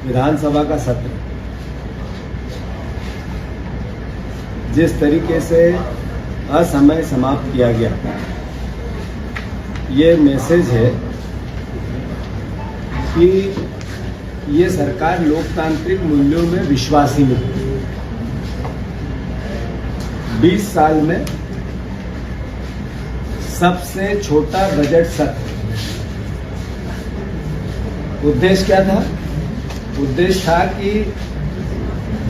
विधानसभा का सत्र जिस तरीके से असमय समाप्त किया गया, ये मैसेज है कि ये सरकार लोकतांत्रिक मूल्यों में विश्वासी नहीं। 20 साल में सबसे छोटा बजट सत्र। उद्देश्य क्या था? उद्देश्य था कि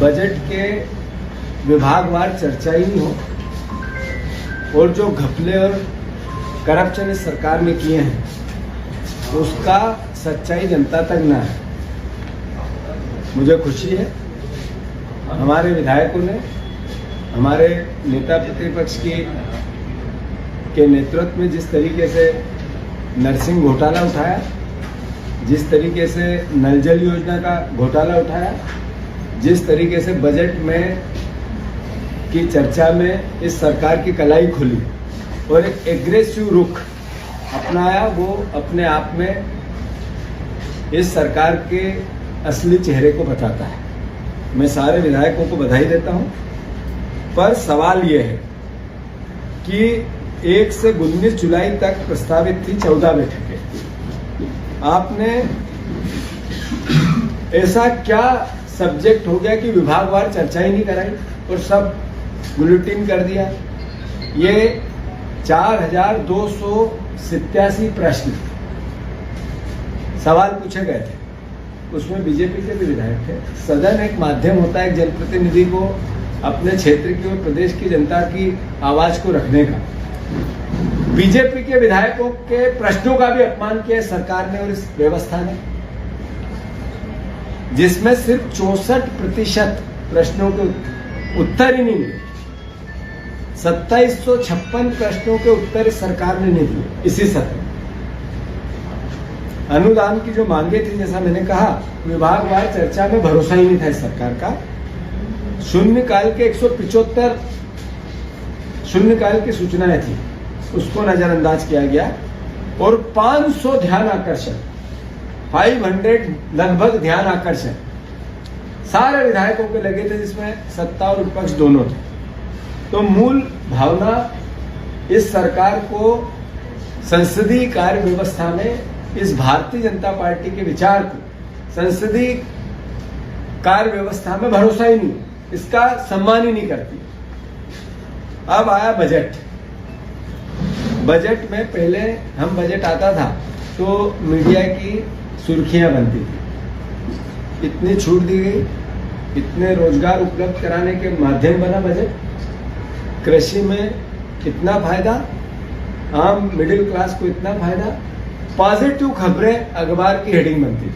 बजट के विभागवार चर्चा ही नहीं हो और जो घपले और करप्शन इस सरकार ने किए हैं उसका सच्चाई जनता तक ना है। मुझे खुशी है हमारे विधायकों ने हमारे नेता प्रतिपक्ष के नेतृत्व में जिस तरीके से नर्सिंग घोटाला उठाया, जिस तरीके से नल जल योजना का घोटाला उठाया, जिस तरीके से बजट में की चर्चा में इस सरकार की कलाई खुली और एक एग्रेसिव रुख अपनाया, वो अपने आप में इस सरकार के असली चेहरे को बताता है। मैं सारे विधायकों को बधाई देता हूं, पर सवाल ये है कि 1 से 19 जुलाई तक प्रस्तावित थी 14 बैठकें। आपने ऐसा क्या सब्जेक्ट हो गया कि विभागवार चर्चा ही नहीं कराई और सब बुलेटिन कर दिया? ये 4287 प्रश्न सवाल पूछे गए थे, उसमें बीजेपी के भी विधायक थे। सदन एक माध्यम होता है एक जनप्रतिनिधि को अपने क्षेत्र की और प्रदेश की जनता की आवाज को रखने का। बीजेपी के विधायकों के प्रश्नों का भी अपमान किया सरकार ने और इस व्यवस्था ने, जिसमें सिर्फ 64% प्रश्नों के उत्तर ही नहीं मिले। 2756 प्रश्नों के उत्तर इस सरकार ने नहीं दिए इसी सत्र में। अनुदान की जो मांगे थी, जैसा मैंने कहा, विभागवार चर्चा में भरोसा ही नहीं था इस सरकार का। शून्यकाल के 175 शून्यकाल की सूचनाएं थी, उसको नजरअंदाज किया गया और 500 ध्यान आकर्षण, 500 लगभग ध्यान आकर्षण सारे विधायकों के लगे थे, जिसमें सत्ता और विपक्ष दोनों थे। तो मूल भावना इस सरकार को संसदीय कार्य व्यवस्था में, इस भारतीय जनता पार्टी के विचार को संसदीय कार्य व्यवस्था में भरोसा ही नहीं, इसका सम्मान ही नहीं करती। अब आया बजट। बजट में पहले हम बजट आता था तो मीडिया की सुर्खियां बनती थी, इतनी छूट दी गई, इतने रोजगार उपलब्ध कराने के माध्यम बना बजट, कृषि में इतना फायदा, आम मिडिल क्लास को इतना फायदा, पॉजिटिव खबरें अखबार की हेडिंग बनती थी।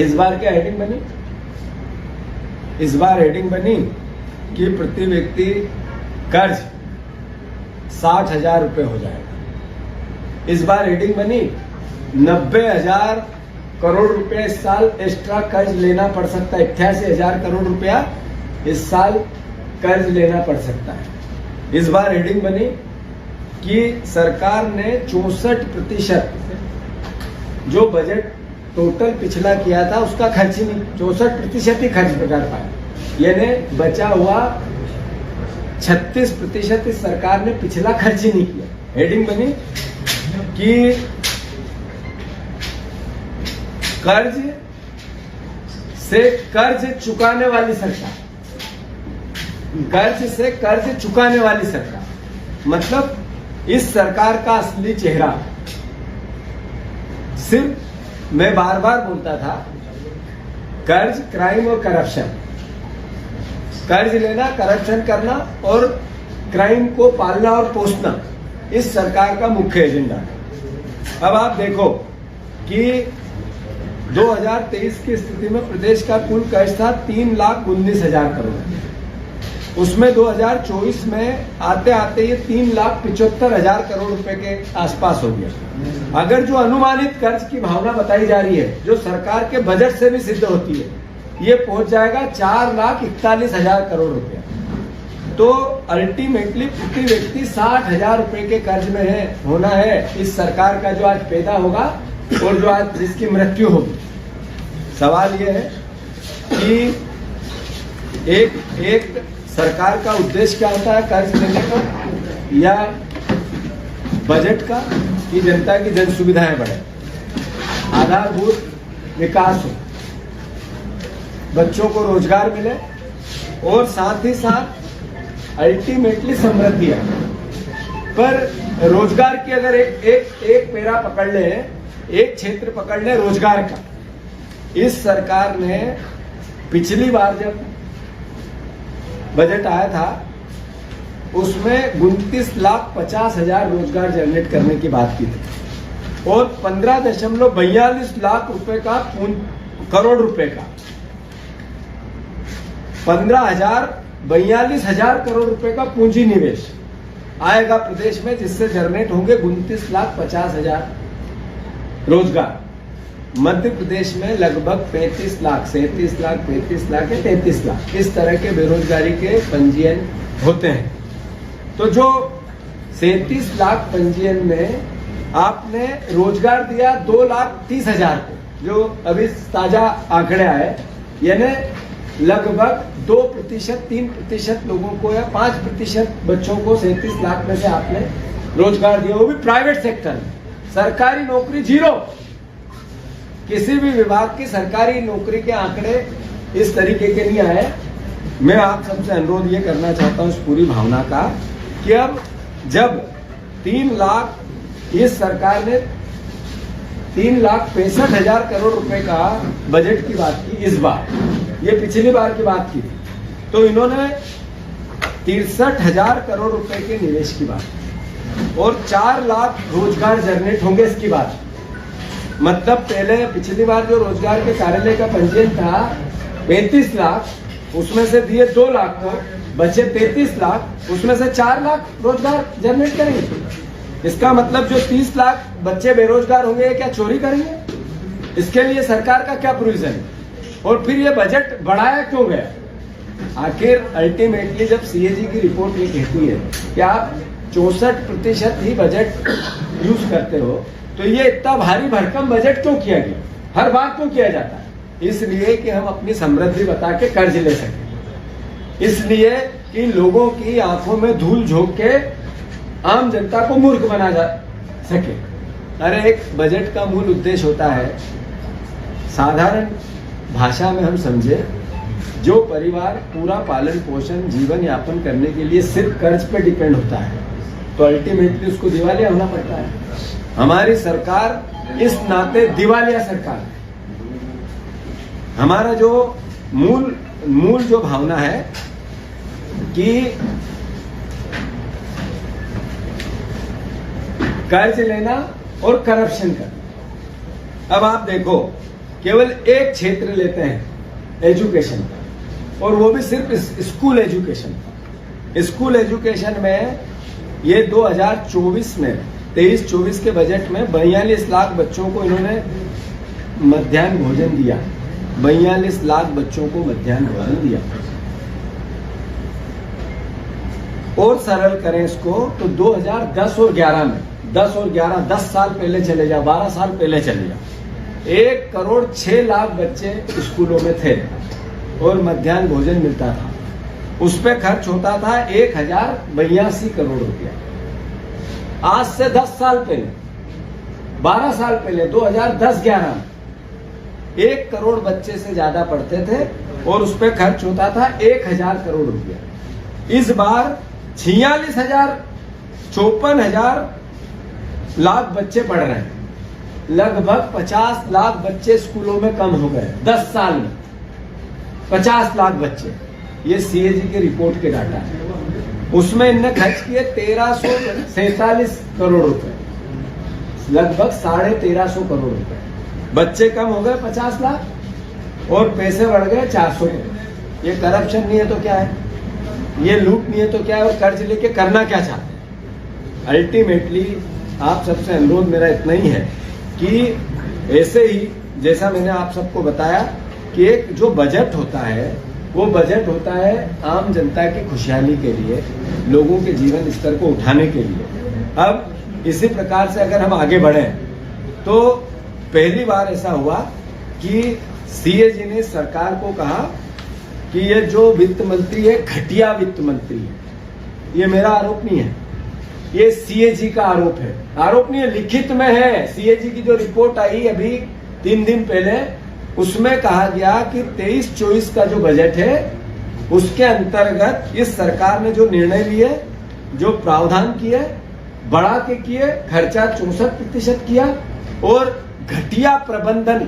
इस बार क्या हेडिंग बनी? इस बार हेडिंग बनी कि प्रति व्यक्ति कर्ज 60,000 रुपए हो जाएगा। इस बार हेडिंग बनी 90,000 करोड़ रुपए इस साल एक्स्ट्रा कर्ज लेना पड़ सकता है। 88,000 करोड़ रुपया इस साल कर्ज लेना पड़ सकता है। इस बार हेडिंग बनी कि सरकार ने 64% जो बजट टोटल पिछला किया था उसका खर्च ही नहीं, 64% ही खर्च कर पाया, यानी बचा हुआ 36% इस सरकार ने पिछला खर्च ही नहीं किया। हेडिंग बनी कि कर्ज से कर्ज चुकाने वाली सरकार, कर्ज से कर्ज चुकाने वाली सरकार, मतलब इस सरकार का असली चेहरा सिर्फ, मैं बार बार बोलता था, कर्ज, क्राइम और करप्शन, कर्ज लेना, करप्शन करना और क्राइम को पालना और पोसना इस सरकार का मुख्य एजेंडा है। अब आप देखो कि 2023 की स्थिति में प्रदेश का कुल कर्ज था 3,19,000 करोड़, उसमें 2024 में आते आते ये 3,75,000 करोड़ रुपए के आसपास हो गया। अगर जो अनुमानित कर्ज की भावना बताई जा रही है, जो सरकार के बजट से भी सिद्ध होती है, ये पहुंच जाएगा 4,41,000 करोड़ रुपया। तो अल्टीमेटली प्रति व्यक्ति 60,000 रुपए के कर्ज में होना है इस सरकार का जो आज पैदा होगा और जो आज जिसकी मृत्यु होगी। सवाल ये है कि एक सरकार का उद्देश्य क्या होता है, कर्ज लेने का या बजट का, कि जनता की जन सुविधाएं बढ़े, आधारभूत विकास हो, बच्चों को रोजगार मिले और साथ ही साथ अल्टीमेटली समृद्धि आए। पर रोजगार की अगर एक पेरा पकड़ ले, एक क्षेत्र पकड़ ले रोजगार का, इस सरकार ने पिछली बार जब बजट आया था उसमें 29,50,000 रोजगार जनरेट करने की बात की थी और 15.42 लाख रुपए का करोड़ रुपए का 42,000 करोड़ रुपए का पूंजी निवेश आएगा प्रदेश में, जिससे जनरेट होंगे 29,50,000 रोजगार। मध्य प्रदेश में लगभग 35 लाख, 37 लाख, 35 लाख या 33 लाख इस तरह के बेरोजगारी के पंजीयन होते हैं। तो जो 37 लाख पंजीयन में आपने रोजगार दिया 2,30,000 को, जो अभी ताजा आंकड़े आए, यानी लगभग 2%, 3% लोगों को या 5% बच्चों को 37 लाख में से आपने रोजगार दिया, वो भी प्राइवेट सेक्टर में। सरकारी नौकरी जीरो, किसी भी विभाग की सरकारी नौकरी के आंकड़े इस तरीके के नहीं आए। मैं आप सबसे अनुरोध ये करना चाहता हूं इस पूरी भावना का कि अब जब 3 लाख, इस सरकार ने 3,65,000 करोड़ रुपए का बजट की बात की इस बार, ये पिछली बार की बात की थी, तो इन्होंने 63,000 करोड़ रुपए के निवेश की बात की और 4 लाख रोजगार जनरेट होंगे इसकी बात। मतलब पहले पिछली बार जो रोजगार के कार्यालय का पंजीयन था 35 लाख, उसमें से दिए 2 लाख को, बचे 33 लाख, उसमें से 4 लाख रोजगार जनरेट करेंगे। इसका मतलब जो 30 लाख बच्चे बेरोजगार होंगे क्या चोरी करेंगे? इसके लिए सरकार का क्या प्रोविजन है? और फिर ये बजट बढ़ाया क्यों गया? आखिर अल्टीमेटली जब सीएजी की रिपोर्ट ये कहती है कि आप 64% ही बजट यूज करते हो, तो ये इतना भारी भरकम बजट क्यों किया गया? हर बार क्यों किया जाता है? इसलिए कि हम अपनी समृद्धि बता के कर्ज ले सकें, इसलिए कि लोगों की आंखों में धूल झोंक के आम जनता को मूर्ख बना जा सके। अरे एक बजट का मूल उद्देश्य होता है, साधारण भाषा में हम समझे, जो परिवार पूरा पालन पोषण जीवन यापन करने के लिए सिर्फ कर्ज पे डिपेंड होता है, तो अल्टीमेटली उसको दिवालिया होना पड़ता है। हमारी सरकार इस नाते दिवालिया सरकार है। हमारा जो मूल जो भावना है कि कर्ज लेना और करप्शन करना। अब आप देखो, केवल एक क्षेत्र लेते हैं एजुकेशन का, और वो भी सिर्फ स्कूल एजुकेशन का। स्कूल एजुकेशन में ये 2024 में 23-24 के बजट में 42 लाख बच्चों को इन्होंने मध्याह्न भोजन दिया, 42 लाख बच्चों को मध्याह्न भोजन दिया। और सरल करें इसको तो 2010 और 11 में, 10 और 11, 10 साल पहले चले जाओ, 12 साल पहले चले जाओ, 1,06,00,000 बच्चे स्कूलों में थे और मध्याह्न भोजन मिलता था। उस पर खर्च होता था 1,082 करोड़ रुपया। आज से 10 साल पहले, 12 साल पहले 2010-11 में 1 करोड़ बच्चे से ज्यादा पढ़ते थे और उस पर खर्च होता था 1,000 करोड़ रुपया। इस बार 54,000 लाख बच्चे पढ़ रहे हैं, लगभग 50 लाख बच्चे स्कूलों में कम हो गए 10 साल में, 50 लाख बच्चे। ये सीएजी की रिपोर्ट के डाटा है। उसमें इनने खर्च किए 1,347 करोड़ रुपए, लगभग 1,350 करोड़ रुपए। बच्चे कम हो गए 50 लाख और पैसे बढ़ गए 400 करोड़। ये करप्शन नहीं है तो क्या है? ये लूट नहीं है तो क्या है? और कर्ज लेके करना क्या चाहते हैं? अल्टीमेटली आप सबसे अनुरोध मेरा इतना ही है कि ऐसे ही जैसा मैंने आप सबको बताया कि एक जो बजट होता है वो बजट होता है आम जनता की खुशहाली के लिए, लोगों के जीवन स्तर को उठाने के लिए। अब इसी प्रकार से अगर हम आगे बढ़े तो पहली बार ऐसा हुआ कि सीएजी ने सरकार को कहा कि ये जो वित्त मंत्री है घटिया वित्त मंत्री है। ये मेरा आरोप नहीं है, ये सीएजी का आरोप है। आरोप नहीं है, लिखित में है। सीएजी की जो रिपोर्ट आई अभी 3 दिन पहले, उसमें कहा गया कि 23-24 का जो बजट है उसके अंतर्गत इस सरकार ने जो निर्णय लिए, जो प्रावधान किए, बढ़ा के किए, खर्चा 64% किया और घटिया प्रबंधन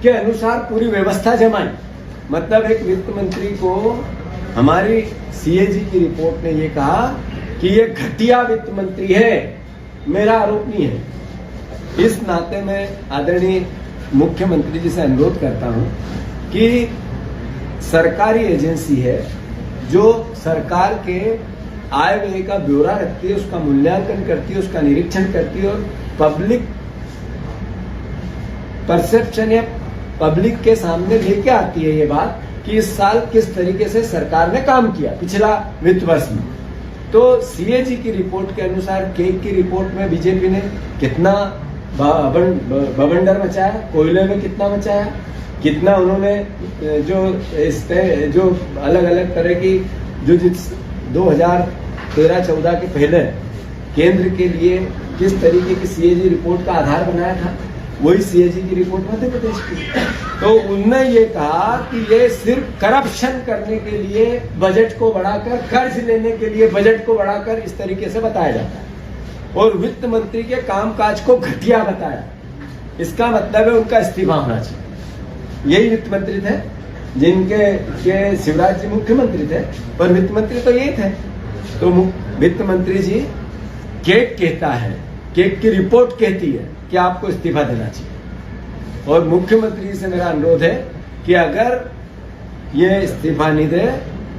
के अनुसार पूरी व्यवस्था जमाई। मतलब एक वित्त मंत्री को हमारी सीएजी की रिपोर्ट ने ये कहा कि ये घटिया वित्त मंत्री है। मेरा आरोप नहीं है। इस नाते मैं आदरणीय मुख्यमंत्री जी से अनुरोध करता हूं कि सरकारी एजेंसी है जो सरकार के आय व्यय का ब्यौरा रखती है, उसका मूल्यांकन करती है, उसका निरीक्षण करती है और पब्लिक परसेप्शन या पब्लिक के सामने लेके आती है ये बात कि इस साल किस तरीके से सरकार ने काम किया पिछला वित्त वर्ष में। तो सीएजी की रिपोर्ट के अनुसार केक की रिपोर्ट में बीजेपी ने कितना बवंडर मचाया, कोयले में कितना मचाया, कितना उन्होंने जो अलग अलग तरह की जो 2013-14 के पहले केंद्र के लिए किस तरीके की सीएजी रिपोर्ट का आधार बनाया था, वही सीएजी की रिपोर्ट मध्य प्रदेश की। तो उनने ये कहा कि ये सिर्फ करप्शन करने के लिए बजट को बढ़ाकर, कर्ज लेने के लिए बजट को बढ़ाकर इस तरीके से बताया जाता है और वित्त मंत्री के कामकाज को घटिया बताया। इसका मतलब है उनका इस्तीफा होना चाहिए। यही वित्त मंत्री थे जिनके शिवराज जी मुख्यमंत्री थे, पर वित्त मंत्री तो यही थे। तो वित्त मंत्री जी केक कहता है, केक की रिपोर्ट कहती है कि आपको इस्तीफा देना चाहिए। और मुख्यमंत्री जी से मेरा अनुरोध है कि अगर ये इस्तीफा नहीं दे,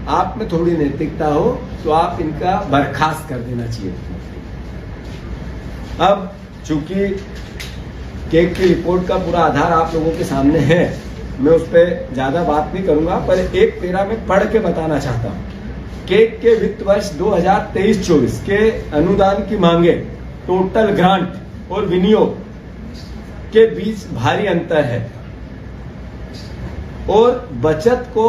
आप में थोड़ी नैतिकता हो तो आप इनका बर्खास्त कर देना चाहिए। अब चूंकि केक की रिपोर्ट का पूरा आधार आप लोगों के सामने है, मैं उस पर ज्यादा बात नहीं करूंगा, पर एक पैरा में पढ़ के बताना चाहता हूं। केक के वित्त वर्ष 2023-24 के अनुदान की मांगे, टोटल ग्रांट और विनियोग के बीच भारी अंतर है और बचत को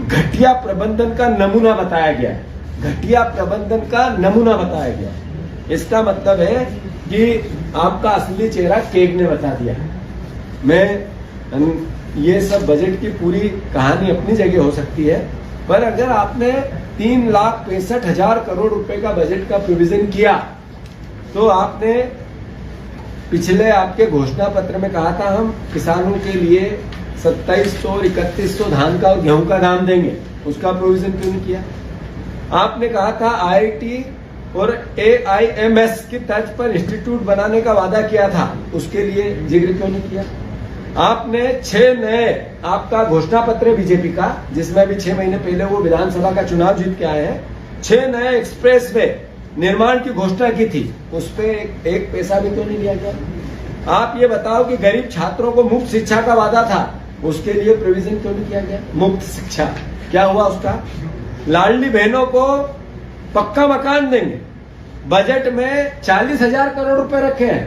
घटिया प्रबंधन का नमूना बताया गया है। घटिया प्रबंधन का नमूना बताया गया। इसका मतलब है कि आपका असली चेहरा केक ने बता दिया। ये सब बजट की पूरी कहानी अपनी जगह हो सकती है, पर अगर आपने 3,65,000 करोड़ रुपए का बजट का प्रोविजन किया, तो आपने पिछले आपके घोषणा पत्र में कहा था हम किसानों के लिए 2700 और 3100 धान का और गेहूं का दाम देंगे, उसका प्रोविजन क्यों नहीं किया? आपने कहा था आईआईटी और AIMS की तर्ज पर इंस्टीट्यूट बनाने का वादा किया था, उसके लिए जिक्र क्यों नहीं किया? आपने 6 नए, आपका घोषणा पत्र है बीजेपी का, जिसमें भी 6 महीने पहले वो विधानसभा का चुनाव जीत के आए हैं, 6 नए एक्सप्रेस वे निर्माण की घोषणा की थी, उस पे एक पैसा भी क्यों नहीं दिया गया? आप ये बताओ कि गरीब छात्रों को मुफ्त शिक्षा का वादा था, उसके लिए प्रोविजन क्यों नहीं किया गया? मुफ्त शिक्षा क्या हुआ उसका? लाडली बहनों को पक्का मकान देंगे, बजट में 40,000 करोड़ रुपए रखे हैं,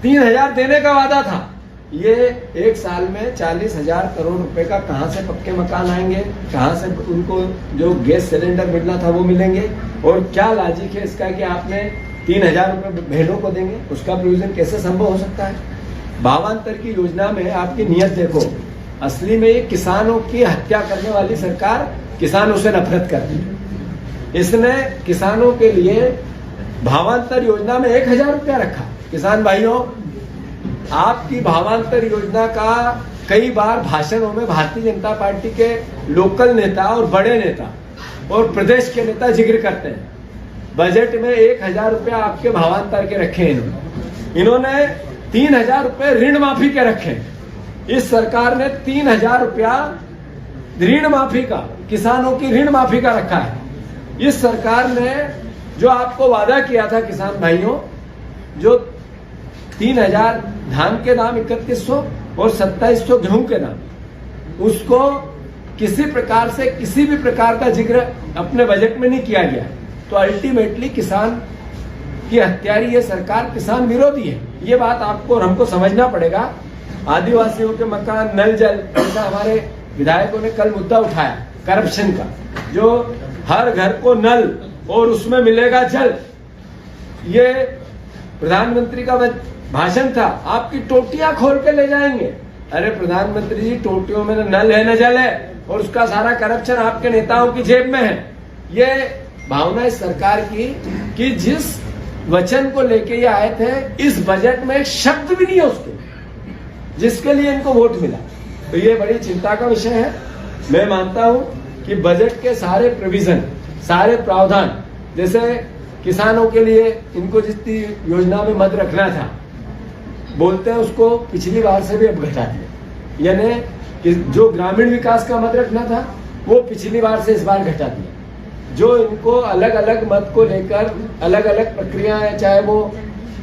3,000 देने का वादा था। ये एक साल में 40,000 करोड़ रुपए का कहां से पक्के मकान आएंगे? कहां से उनको जो गैस सिलेंडर मिलना था वो मिलेंगे? और क्या लॉजिक है इसका कि आपने 3,000 रुपए बहनों को देंगे? उसका प्रोविजन कैसे संभव हो सकता है? भावांतर की योजना में आपकी नियत देखो, असली में ये किसानों की हत्या करने वाली सरकार किसानों से नफरत करती है। इसने किसानों के लिए भावांतर योजना में 1,000 रुपया रखा। किसान भाइयों, आपकी भावांतर योजना का कई बार भाषणों में भारतीय जनता पार्टी के लोकल नेता और बड़े नेता और प्रदेश के नेता जिक्र करते हैं। बजट में 1,000 रुपया आपके भावांतर के रखे हैं। इन्होंने 3,000 रुपए ऋण माफी के रखे। इस सरकार ने 3,000 रुपया ऋण माफी का, किसानों की ऋण माफी का रखा है। इस सरकार ने जो आपको वादा किया था किसान भाइयों, जो 3,000 धान के दाम, 3100 और 2700 गेहूं के दाम, उसको किसी प्रकार से किसी भी प्रकार का जिक्र अपने बजट में नहीं किया गया। तो अल्टीमेटली किसान की हत्यारी ये सरकार किसान विरोधी है। ये बात आपको और हमको समझना पड़ेगा आदिवासियों के मकान, नल जल, ऐसा हमारे विधायकों ने कल मुद्दा उठाया करप्शन का, जो हर घर को नल और उसमें मिलेगा जल। ये प्रधानमंत्री का भाषण था, आपकी टोटियां खोल के ले जाएंगे। अरे प्रधानमंत्री जी, टोटियों में न नल है न जल है, और उसका सारा करप्शन आपके नेताओं की जेब में है। ये भावना इस सरकार की कि जिस वचन को लेके ये आए थे, इस बजट में एक शब्द भी नहीं है उसके, जिसके लिए इनको वोट मिला। तो ये बड़ी चिंता का विषय है। मैं मानता हूं कि बजट के सारे प्रोविजन, सारे प्रावधान, जैसे किसानों के लिए इनको जितनी योजना में मद रखना था, बोलते हैं उसको पिछली बार से भी अब घटा दिया। यानी कि जो ग्रामीण विकास का मद रखना था वो पिछली बार से इस बार घटा दिया। जो इनको अलग अलग मद को लेकर अलग अलग प्रक्रियाएं, चाहे वो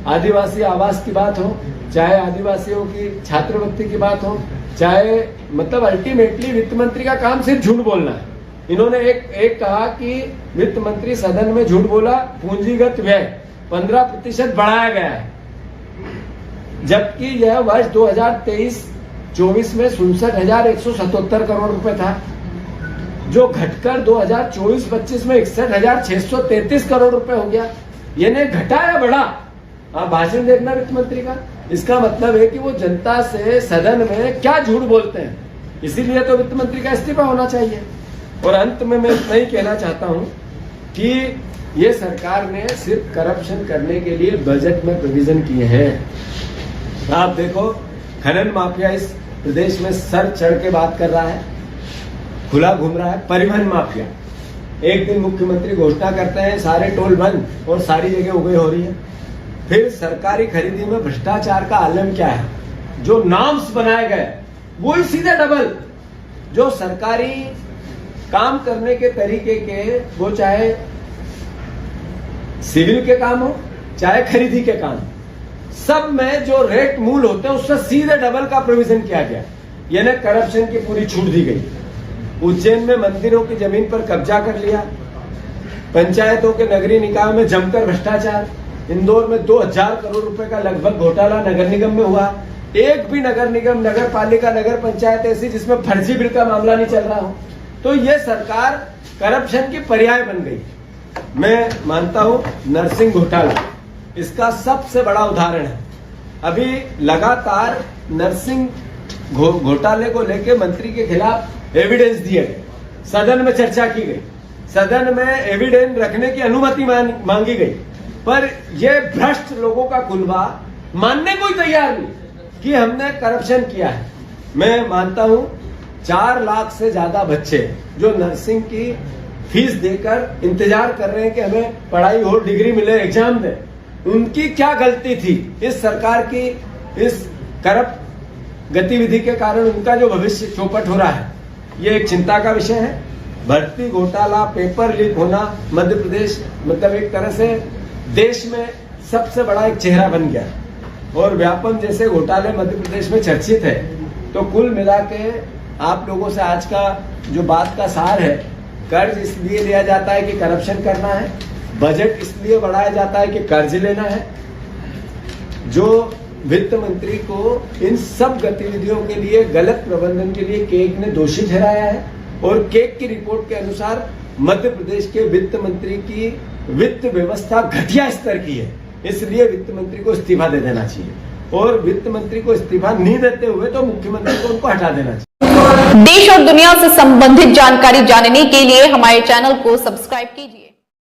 आदिवासी आवास की बात हो, चाहे आदिवासियों की छात्रवृत्ति की बात हो, चाहे मतलब अल्टीमेटली वित्त मंत्री का काम सिर्फ झूठ बोलना है। इन्होंने एक कहा कि वित्त मंत्री सदन में झूठ बोला, पूंजीगत व्यय 15% बढ़ाया गया है, जबकि यह वर्ष 2023-24 में 67,177 करोड़ रुपए था, जो घटकर 2024-25 में 61,633 करोड़ रुपए हो गया। यानी घटाया बढ़ा। आप भाषण देखना वित्त मंत्री का, इसका मतलब है कि वो जनता से सदन में क्या झूठ बोलते हैं। इसीलिए तो वित्त मंत्री का इस्तीफा होना चाहिए। और अंत में मैं इतना ही कहना चाहता हूं कि ये सरकार ने सिर्फ करप्शन करने के लिए बजट में प्रोविजन किए हैं। आप देखो, खनन माफिया इस प्रदेश में सर चढ़ के बात कर रहा है, खुला घूम रहा है। परिवहन माफिया, एक दिन मुख्यमंत्री घोषणा करते हैं सारे टोल बंद और सारी जगह उगई हो रही है। फिर सरकारी खरीदी में भ्रष्टाचार का आलम क्या है? जो नॉर्म्स बनाए गए वो ही सीधे डबल। जो सरकारी काम करने के तरीके के, वो चाहे सिविल के काम हो चाहे खरीदी के काम, सब में जो रेट मूल होते हैं उससे सीधे डबल का प्रोविजन किया गया। यानी करप्शन की पूरी छूट दी गई। उज्जैन में मंदिरों की जमीन पर कब्जा कर लिया, पंचायतों के नगरीय निकाय में जमकर भ्रष्टाचार, इंदौर में 2000 करोड़ रुपए का लगभग घोटाला नगर निगम में हुआ। एक भी नगर निगम, नगर पालिका, नगर पंचायत ऐसी जिसमें फर्जी बिल का मामला नहीं चल रहा हो। तो ये सरकार करप्शन की पर्याय बन गई। मैं मानता हूं नर्सिंग घोटाला इसका सबसे बड़ा उदाहरण है। अभी लगातार नर्सिंग घोटाले को लेकर मंत्री के खिलाफ एविडेंस दिए गए, सदन में चर्चा की गई, सदन में एविडेंस रखने की अनुमति मांगी गई, पर यह भ्रष्ट लोगों का कुनबा मानने को ही तैयार नहीं कि हमने करप्शन किया है। मैं मानता हूं 4 लाख से ज्यादा बच्चे जो नर्सिंग की फीस देकर इंतजार कर रहे हैं कि हमें पढ़ाई हो, डिग्री मिले, एग्जाम दें, उनकी क्या गलती थी? इस सरकार की इस करप्ट गतिविधि के कारण उनका जो भविष्य चौपट हो रहा है, ये एक चिंता का विषय है। भर्ती घोटाला, पेपर लीक होना, मध्य प्रदेश मतलब एक तरह से देश में सबसे बड़ा एक चेहरा बन गया, और व्यापम जैसे घोटाले मध्य प्रदेश में चर्चित है। तो कुल मिला के आप लोगों से आज का जो बात का सार है, कर्ज इसलिए लिया जाता है कि करप्शन करना है, बजट इसलिए बढ़ाया जाता है कि कर्ज लेना है। जो वित्त मंत्री को इन सब गतिविधियों के लिए, गलत प्रबंधन के लिए केक ने दोषी ठहराया है, और केक की रिपोर्ट के अनुसार मध्य प्रदेश के वित्त मंत्री की वित्त व्यवस्था घटिया स्तर की है। इसलिए वित्त मंत्री को इस्तीफा दे देना चाहिए, और वित्त मंत्री को इस्तीफा नहीं देते हुए तो मुख्यमंत्री को उनको हटा देना चाहिए। देश और दुनिया से संबंधित जानकारी जानने के लिए हमारे चैनल को सब्सक्राइब कीजिए।